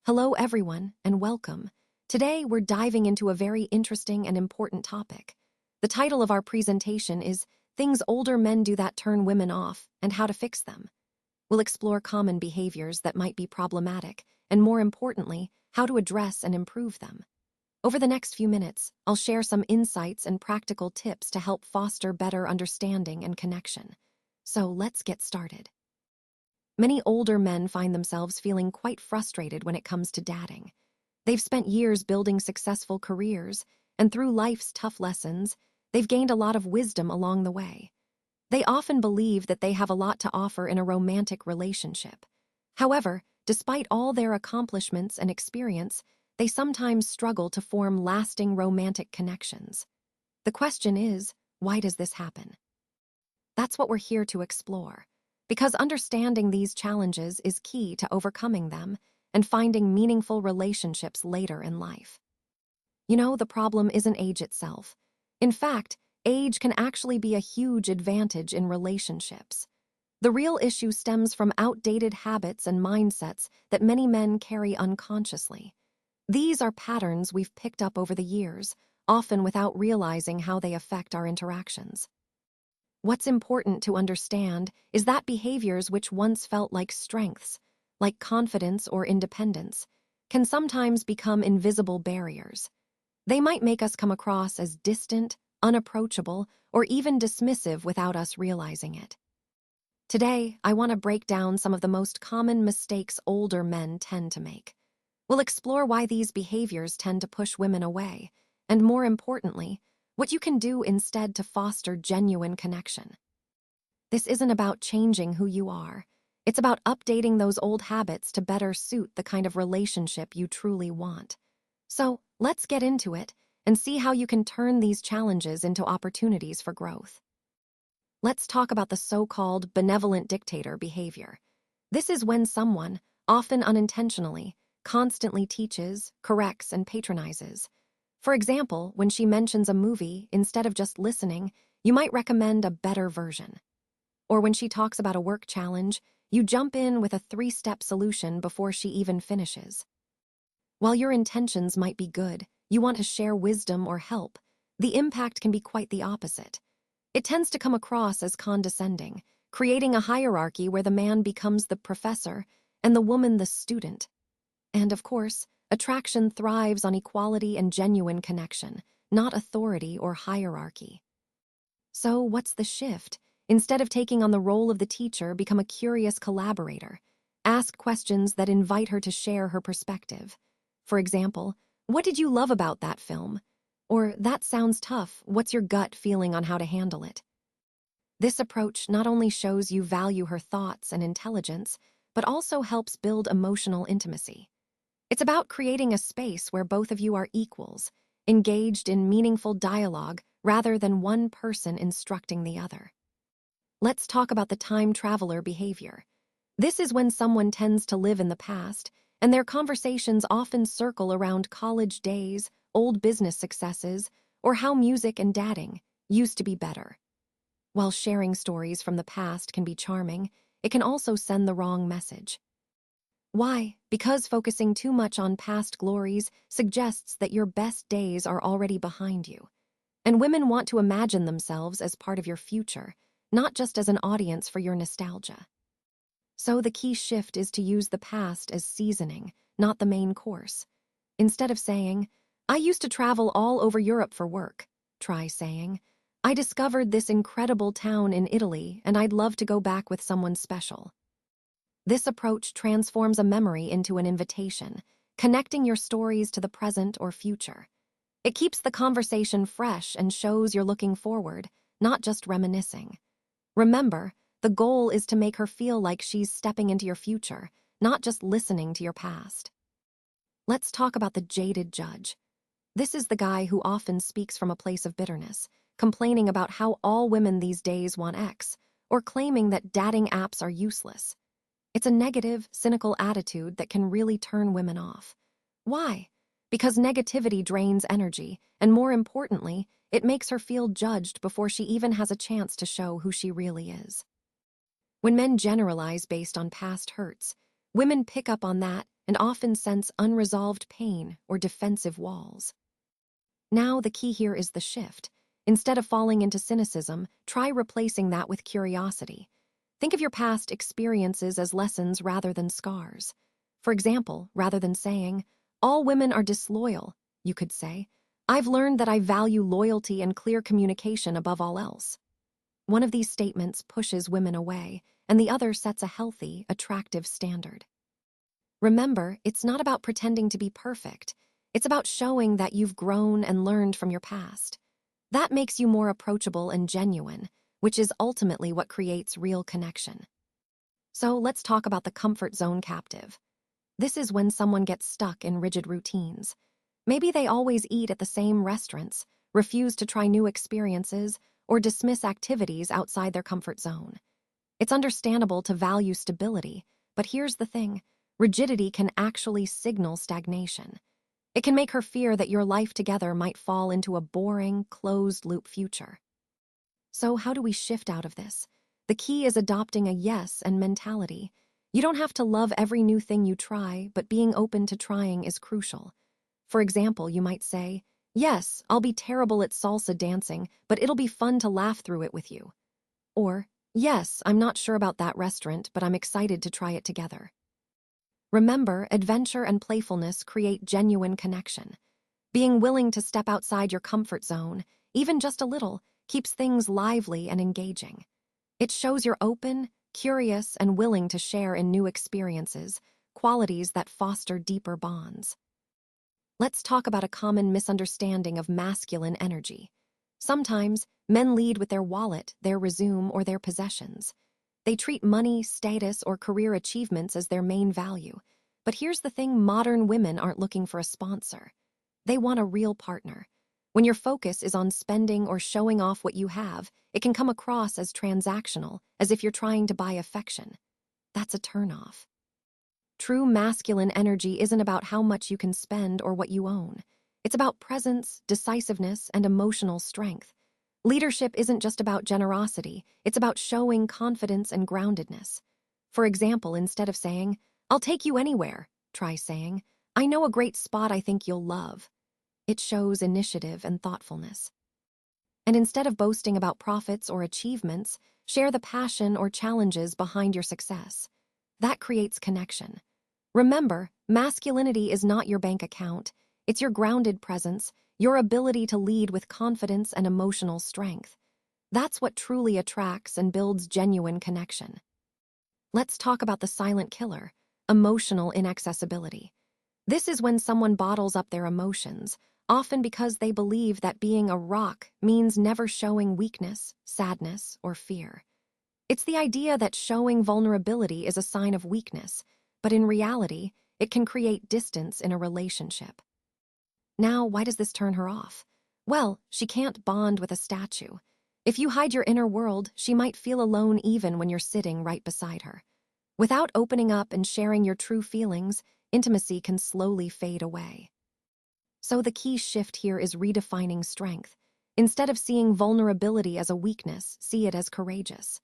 Hello, everyone, and welcome. Today, we're diving into a very interesting and important topic. The title of our presentation is Things Older Men Do That Turn Women Off and How to Fix Them. We'll explore common behaviors that might be problematic, and more importantly, how to address and improve them. Over the next few minutes, I'll share some insights and practical tips to help foster better understanding and connection. So let's get started. Many older men find themselves feeling quite frustrated when it comes to dating. They've spent years building successful careers, and through life's tough lessons, they've gained a lot of wisdom along the way. They often believe that they have a lot to offer in a romantic relationship. However, despite all their accomplishments and experience, they sometimes struggle to form lasting romantic connections. The question is, why does this happen? That's what we're here to explore, because understanding these challenges is key to overcoming them and finding meaningful relationships later in life. The problem isn't age itself. In fact, age can actually be a huge advantage in relationships. The real issue stems from outdated habits and mindsets that many men carry unconsciously. These are patterns we've picked up over the years, often without realizing how they affect our interactions. What's important to understand is that behaviors which once felt like strengths, like confidence or independence, can sometimes become invisible barriers. They might make us come across as distant, unapproachable, or even dismissive without us realizing it. Today, I want to break down some of the most common mistakes older men tend to make. We'll explore why these behaviors tend to push women away, and more importantly, what you can do instead to foster genuine connection. This isn't about changing who you are. It's about updating those old habits to better suit the kind of relationship you truly want. So, let's get into it and see how you can turn these challenges into opportunities for growth. Let's talk about the so-called benevolent dictator behavior. This is when someone, often unintentionally, constantly teaches, corrects, and patronizes. For example, when she mentions a movie, instead of just listening, you might recommend a better version. Or when she talks about a work challenge, you jump in with a 3-step solution before she even finishes. While your intentions might be good, you want to share wisdom or help, the impact can be quite the opposite. It tends to come across as condescending, creating a hierarchy where the man becomes the professor and the woman the student. And of course, attraction thrives on equality and genuine connection, not authority or hierarchy. So what's the shift? Instead of taking on the role of the teacher, become a curious collaborator. Ask questions that invite her to share her perspective. For example, what did you love about that film? Or, that sounds tough, what's your gut feeling on how to handle it? This approach not only shows you value her thoughts and intelligence, but also helps build emotional intimacy. It's about creating a space where both of you are equals, engaged in meaningful dialogue rather than one person instructing the other. Let's talk about the time traveler behavior. This is when someone tends to live in the past, and their conversations often circle around college days, old business successes, or how music and dating used to be better. While sharing stories from the past can be charming, it can also send the wrong message. Why? Because focusing too much on past glories suggests that your best days are already behind you. And women want to imagine themselves as part of your future, not just as an audience for your nostalgia. So the key shift is to use the past as seasoning, not the main course. Instead of saying, "I used to travel all over Europe for work," try saying, "I discovered this incredible town in Italy and I'd love to go back with someone special." This approach transforms a memory into an invitation, connecting your stories to the present or future. It keeps the conversation fresh and shows you're looking forward, not just reminiscing. Remember, the goal is to make her feel like she's stepping into your future, not just listening to your past. Let's talk about the jaded judge. This is the guy who often speaks from a place of bitterness, complaining about how all women these days want X, or claiming that dating apps are useless. It's a negative, cynical attitude that can really turn women off. Why? Because negativity drains energy, and more importantly, it makes her feel judged before she even has a chance to show who she really is. When men generalize based on past hurts, women pick up on that and often sense unresolved pain or defensive walls. Now, the key here is the shift. Instead of falling into cynicism, try replacing that with curiosity. Think of your past experiences as lessons rather than scars. For example, rather than saying, "All women are disloyal," you could say, "I've learned that I value loyalty and clear communication above all else." One of these statements pushes women away, and the other sets a healthy, attractive standard. Remember, it's not about pretending to be perfect. It's about showing that you've grown and learned from your past. That makes you more approachable and genuine, which is ultimately what creates real connection. So let's talk about the comfort zone captive. This is when someone gets stuck in rigid routines. Maybe they always eat at the same restaurants, refuse to try new experiences, or dismiss activities outside their comfort zone. It's understandable to value stability, but here's the thing: rigidity can actually signal stagnation. It can make her fear that your life together might fall into a boring, closed-loop future. So how do we shift out of this? The key is adopting a yes and mentality. You don't have to love every new thing you try, but being open to trying is crucial. For example, you might say, "Yes, I'll be terrible at salsa dancing, but it'll be fun to laugh through it with you." Or, "Yes, I'm not sure about that restaurant, but I'm excited to try it together." Remember, adventure and playfulness create genuine connection. Being willing to step outside your comfort zone, even just a little, keeps things lively and engaging. It shows you're open, curious, and willing to share in new experiences, qualities that foster deeper bonds. Let's talk about a common misunderstanding of masculine energy. Sometimes, men lead with their wallet, their resume, or their possessions. They treat money, status, or career achievements as their main value. But here's the thing: modern women aren't looking for a sponsor. They want a real partner. When your focus is on spending or showing off what you have, it can come across as transactional, as if you're trying to buy affection. That's a turnoff. True masculine energy isn't about how much you can spend or what you own. It's about presence, decisiveness, and emotional strength. Leadership isn't just about generosity, it's about showing confidence and groundedness. For example, instead of saying, "I'll take you anywhere," try saying, "I know a great spot I think you'll love." It shows initiative and thoughtfulness. And instead of boasting about profits or achievements, share the passion or challenges behind your success. That creates connection. Remember, masculinity is not your bank account. It's your grounded presence, your ability to lead with confidence and emotional strength. That's what truly attracts and builds genuine connection. Let's talk about the silent killer: emotional inaccessibility. This is when someone bottles up their emotions, often because they believe that being a rock means never showing weakness, sadness, or fear. It's the idea that showing vulnerability is a sign of weakness, but in reality, it can create distance in a relationship. Now, why does this turn her off? Well, she can't bond with a statue. If you hide your inner world, she might feel alone even when you're sitting right beside her. Without opening up and sharing your true feelings, intimacy can slowly fade away. So the key shift here is redefining strength. Instead of seeing vulnerability as a weakness, see it as courageous.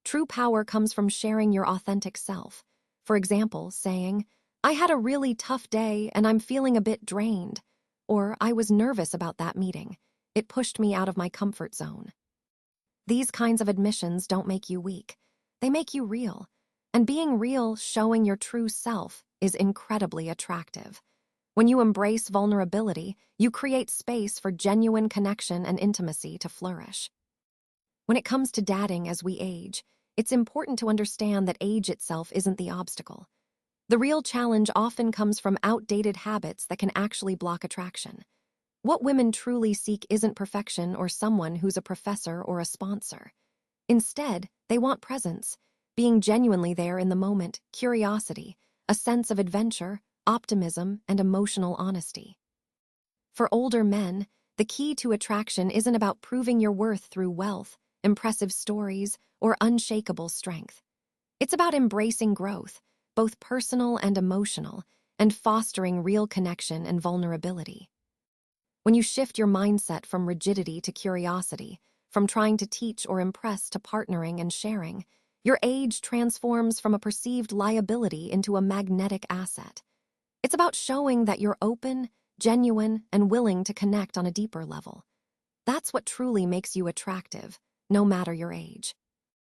True power comes from sharing your authentic self. For example, saying, "I had a really tough day and I'm feeling a bit drained," or "I was nervous about that meeting. It pushed me out of my comfort zone." These kinds of admissions don't make you weak. They make you real. And being real, showing your true self, is incredibly attractive. When you embrace vulnerability, you create space for genuine connection and intimacy to flourish. When it comes to dating as we age, it's important to understand that age itself isn't the obstacle. The real challenge often comes from outdated habits that can actually block attraction. What women truly seek isn't perfection or someone who's a professor or a sponsor. Instead, they want presence, being genuinely there in the moment, curiosity, a sense of adventure, optimism, and emotional honesty. For older men, the key to attraction isn't about proving your worth through wealth, impressive stories, or unshakable strength. It's about embracing growth, both personal and emotional, and fostering real connection and vulnerability. When you shift your mindset from rigidity to curiosity, from trying to teach or impress to partnering and sharing, your age transforms from a perceived liability into a magnetic asset. It's about showing that you're open, genuine, and willing to connect on a deeper level. That's what truly makes you attractive, no matter your age.